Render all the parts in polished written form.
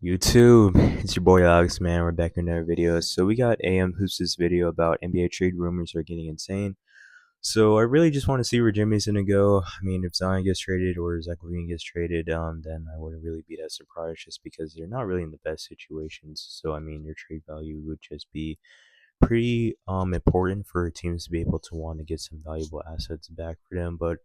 YouTube, it's your boy Alex, man. We're back with another video. So we got AM Hoops' video about NBA trade rumors are getting insane. So I really just want to see where Jimmy's gonna go. I mean, if Zion gets traded or Zach LaVine gets traded, then I wouldn't really be that surprised, just because they're not really in the best situations. So I mean, your trade value would just be pretty important for teams to be able to want to get some valuable assets back for them. But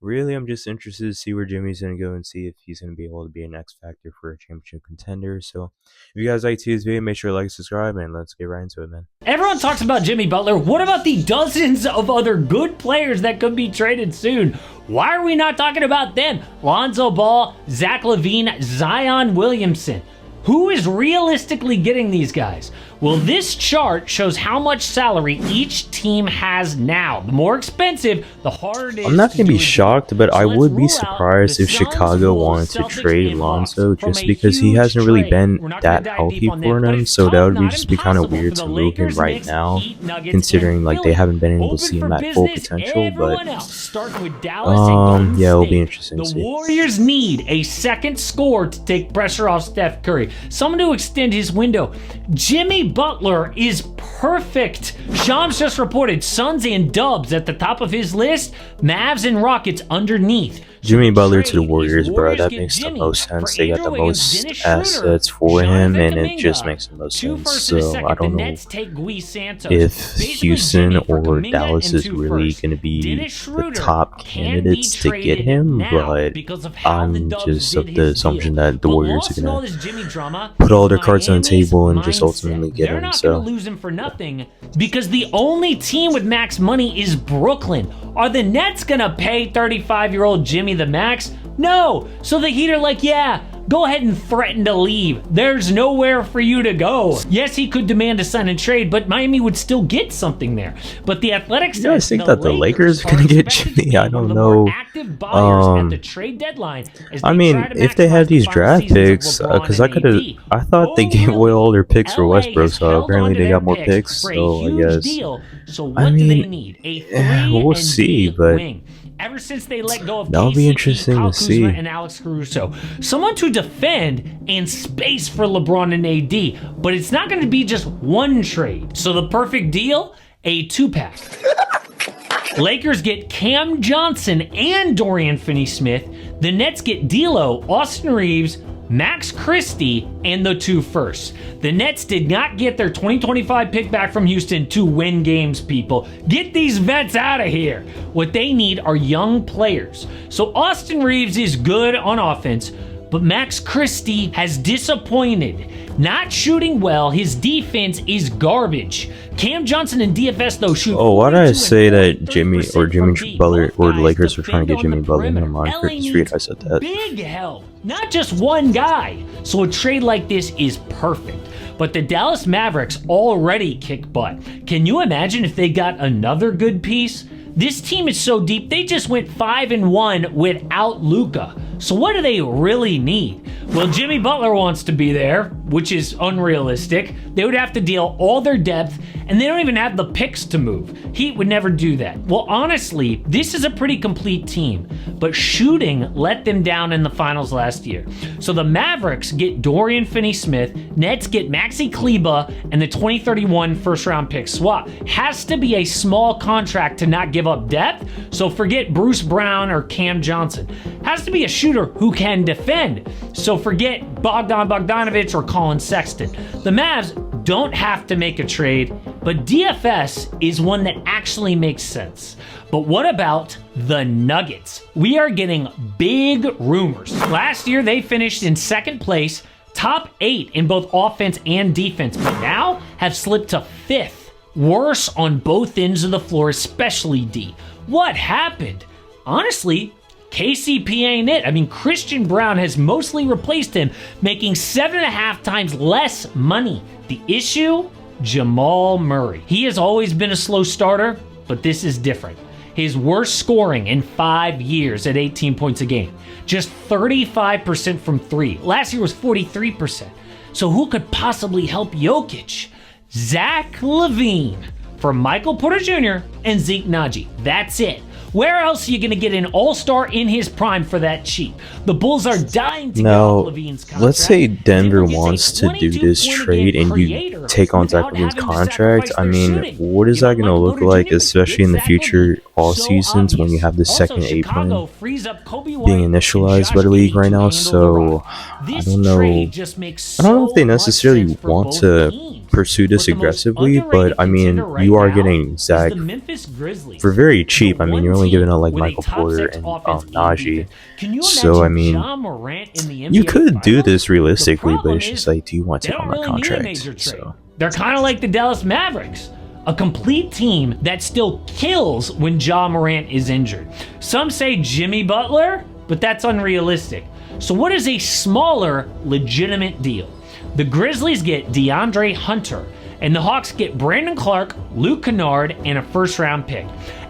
really, I'm just interested to see where Jimmy's going to go and see if he's going to be able to be an X factor for a championship contender. So if you guys like today's video, make sure to like, subscribe, and let's get right into it, man. Everyone talks about Jimmy Butler. What about the dozens of other good players that could be traded soon? Why are we not talking about them? Lonzo Ball, Zach LaVine, Zion Williamson. Who is realistically getting these guys? Well, this chart shows how much salary each team has now. The more expensive, the harder it is. I'm not going to be shocked, but I would be surprised if Chicago wanted to trade Lonzo, just because he hasn't really been that healthy for them. So that would just be kind of weird to move him right now, considering like they haven't been able to see him at full potential. But yeah, it'll be interesting to see. The Warriors need a second scorer to take pressure off Steph Curry, someone to extend his window. Jimmy Butler is perfect. Shams just reported Suns and Dubs at the top of his list, Mavs and Rockets underneath. Jimmy Butler to the Warriors, bro, that makes the most sense. They got the most assets for him, and it just makes the most sense. So I don't know if Houston or Dallas is really going to be the top candidates to get him, but I'm just of the assumption that the Warriors are going to put all their cards on the table and just ultimately get him. So lose him for nothing, because the only team with max money is Brooklyn. Are the Nets going to pay 35-year-old Jimmy the max? No. So the Heat are like, yeah, go ahead and threaten to leave. There's nowhere for you to go. Yes, he could demand a sign and trade, but Miami would still get something there. But the Athletics, you guys think that the Lakers are going to get Jimmy? I don't know. At the trade deadline, I mean, if they had these draft picks, because I thought they gave away all their picks for Westbrook, so apparently they got more picks. So I guess, I mean, we'll see, but ever since they let go of that'll be interesting to see. And Alex Caruso, someone to defend and space for LeBron and AD, but it's not going to be just one trade. So the perfect deal, a two-pack. Lakers get Cam Johnson and Dorian Finney-Smith. The Nets get D'Lo, Austin Reeves, Max Christie, and the 2 firsts. The Nets did not get their 2025 pick back from Houston to win games, people. Get these vets out of here. What they need are young players. So Austin Reeves is good on offense, but Max Christie has disappointed. Not shooting well, his defense is garbage. Cam Johnson and DFS, though, shoot. Oh, why did I say that Jimmy Butler or the Lakers were trying to get Jimmy Butler? Never mind, I said that. Big help, not just one guy. So a trade like this is perfect. But the Dallas Mavericks already kick butt. Can you imagine if they got another good piece? This team is so deep, they just went 5-1 without Luka. So what do they really need? Well, Jimmy Butler wants to be there, which is unrealistic. They would have to deal all their depth, and they don't even have the picks to move. Heat would never do that. Well, honestly, this is a pretty complete team, but shooting let them down in the finals last year. So the Mavericks get Dorian Finney-Smith, Nets get Maxi Kleber, and the 2031 first-round pick swap. Has to be a small contract to not give up depth, so forget Bruce Brown or Cam Johnson. Has to be a shooter who can defend, so forget Bogdan Bogdanovic or Colin Sexton. The Mavs don't have to make a trade, but DFS is one that actually makes sense. But what about the Nuggets? We are getting big rumors. Last year, they finished in second place, top 8 in both offense and defense, but now have slipped to 5th. Worse on both ends of the floor, especially D. What happened? Honestly, KCP ain't it. I mean, Christian Brown has mostly replaced him, making 7.5 times less money. The issue? Jamal Murray. He has always been a slow starter, but this is different. His worst scoring in 5 years at 18 points a game. Just 35% from 3. Last year was 43%. So who could possibly help Jokic? Zach LaVine from Michael Porter Jr. and Zeke Naji. That's it. Where else are you going to get an all-star in his prime for that cheap? The Bulls are dying to get Now, off Levine's contract. let's say Denver gets a wants to do this 22-point-a-game trade and you creator take on Zach without LaVine's having to contract. sacrifice I their mean, shooting. what is You that know, going to Michael look Porter like, Jr. especially in the Zach LaVine. future all So seasons when you obvious. have the Also, second Chicago apron frees up Kobe White being and initialized Josh by the league Giddey right to now? handle the So rock. I This don't know. trade just makes I don't know if they so much necessarily sense for want both to teams. pursue this But the most aggressively, but underrated I mean, contender right you are now getting is Zach the Memphis Grizzlies. for very cheap. I The mean, you're one only giving team out like with a Michael top Porter six and offense and Najee. defense. Can you So I imagine mean, Ja Morant in the NBA you could do Finals? this realistically, but problem it's just is, like, do you want to They take on don't that really need a contract? major trade. So They're kind of like the Dallas Mavericks, a complete team that still kills when Ja Morant is injured. Some say Jimmy Butler, but that's unrealistic. So what is a smaller, legitimate deal? The Grizzlies get DeAndre Hunter, and the Hawks get Brandon Clark, Luke Kennard, and a first-round pick.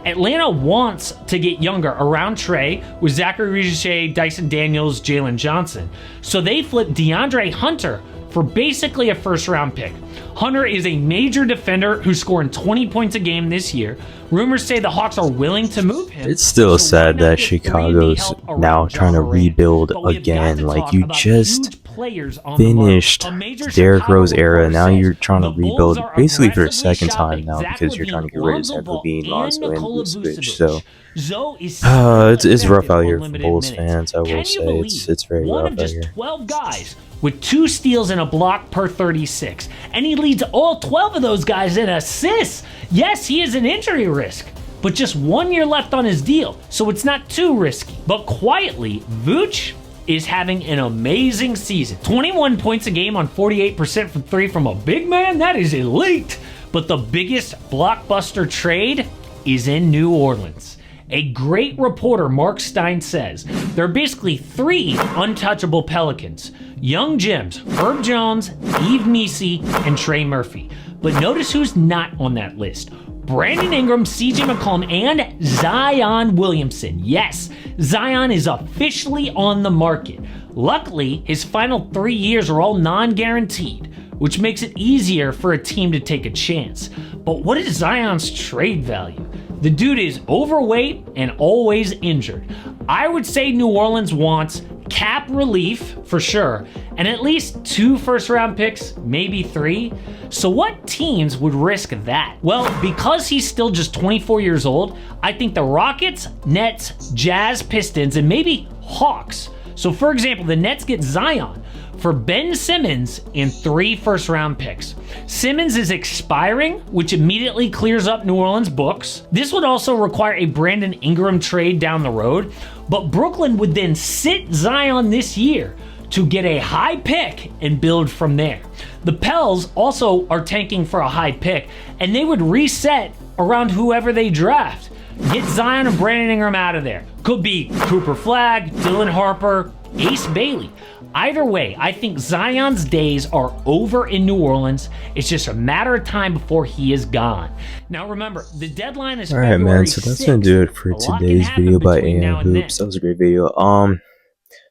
Atlanta wants to get younger around Trey with Zachary Ricochet, Dyson Daniels, Jalen Johnson. So they flip DeAndre Hunter for basically a first-round pick. Hunter is a major defender who's scoring 20 points a game this year. Rumors say the Hawks are willing to move him. it's still So why sad not that get 3&D Chicago's help around now Ja trying to Morant? rebuild But we have got again. to Like, talk you about just huge players on the market. finished A major Derrick Chicago Rose era. report Now says you're trying to the Bulls rebuild are basically for a aggressively second time shopping now Zach because you're trying to get rid of Lonzo Zach Ball, LaVine, and Lonzo, and Nikola Vucevic. Vucevic. So Zoe is it's rough out here for limited Bulls minutes. fans. I will Can you say believe it's very one rough of out just here. 12 guys with 2 steals and a block per 36, and he leads all 12 of those guys in assists. Yes, he is an injury risk, but just 1 year left on his deal, so it's not too risky. But quietly, Vooch is having an amazing season. 21 points a game on 48% from 3 from a big man, that is elite. But the biggest blockbuster trade is in New Orleans. A great reporter, Mark Stein, says there are basically 3 untouchable Pelicans. Young Gems, Herb Jones, Yves Missi, and Trey Murphy. But notice who's not on that list. Brandon Ingram, CJ McCollum, and Zion Williamson. Yes, Zion is officially on the market. Luckily, his final 3 years are all non-guaranteed, which makes it easier for a team to take a chance. But what is Zion's trade value? The dude is overweight and always injured. I would say New Orleans wants cap relief for sure, and at least 2 first-round picks, maybe 3. So what teams would risk that? Well, because he's still just 24 years old, I think the Rockets, Nets, Jazz, Pistons, and maybe Hawks. So for example, the Nets get Zion for Ben Simmons and 3 first-round picks. Simmons is expiring, which immediately clears up New Orleans' books. This would also require a Brandon Ingram trade down the road, but Brooklyn would then sit Zion this year to get a high pick and build from there. The Pels also are tanking for a high pick, and they would reset around whoever they draft. Get Zion and Brandon Ingram out of there. Could be Cooper Flagg, Dylan Harper, Ace Bailey. Either way, I think Zion's days are over in New Orleans. It's just a matter of time before he is gone. Now remember, the deadline is Alright, February man, so that's 6th. gonna do it for A lot can today's happen video by between now AM and Hoops. then. That was a great video.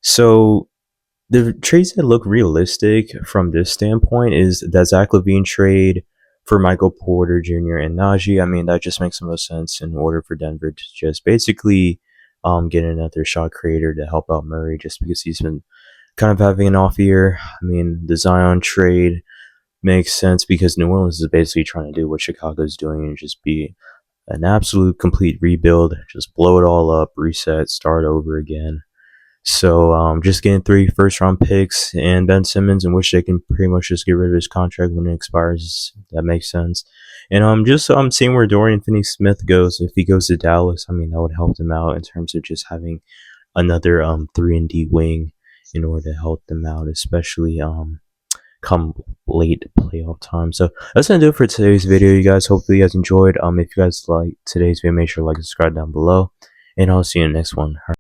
So the trades that look realistic from this standpoint is that Zach LaVine trade for Michael Porter Jr. and Najee. I mean, that just makes the most sense in order for Denver to just basically get another shot creator to help out Murray, just because he's been kind of having an off year. I mean, the Zion trade makes sense because New Orleans is basically trying to do what Chicago's doing and just be an absolute complete rebuild, just blow it all up, reset, start over again. So just getting 3 first-round picks and Ben Simmons, in which they can pretty much just get rid of his contract when it expires. That makes sense. And just seeing where Dorian Finney-Smith goes. If he goes to Dallas, I mean, that would help them out in terms of just having another 3-and-D wing in order to help them out, especially come late playoff time. So that's gonna do it for today's video, you guys. Hopefully you guys enjoyed. If you guys like today's video, make sure to like and subscribe down below, and I'll see you in the next one.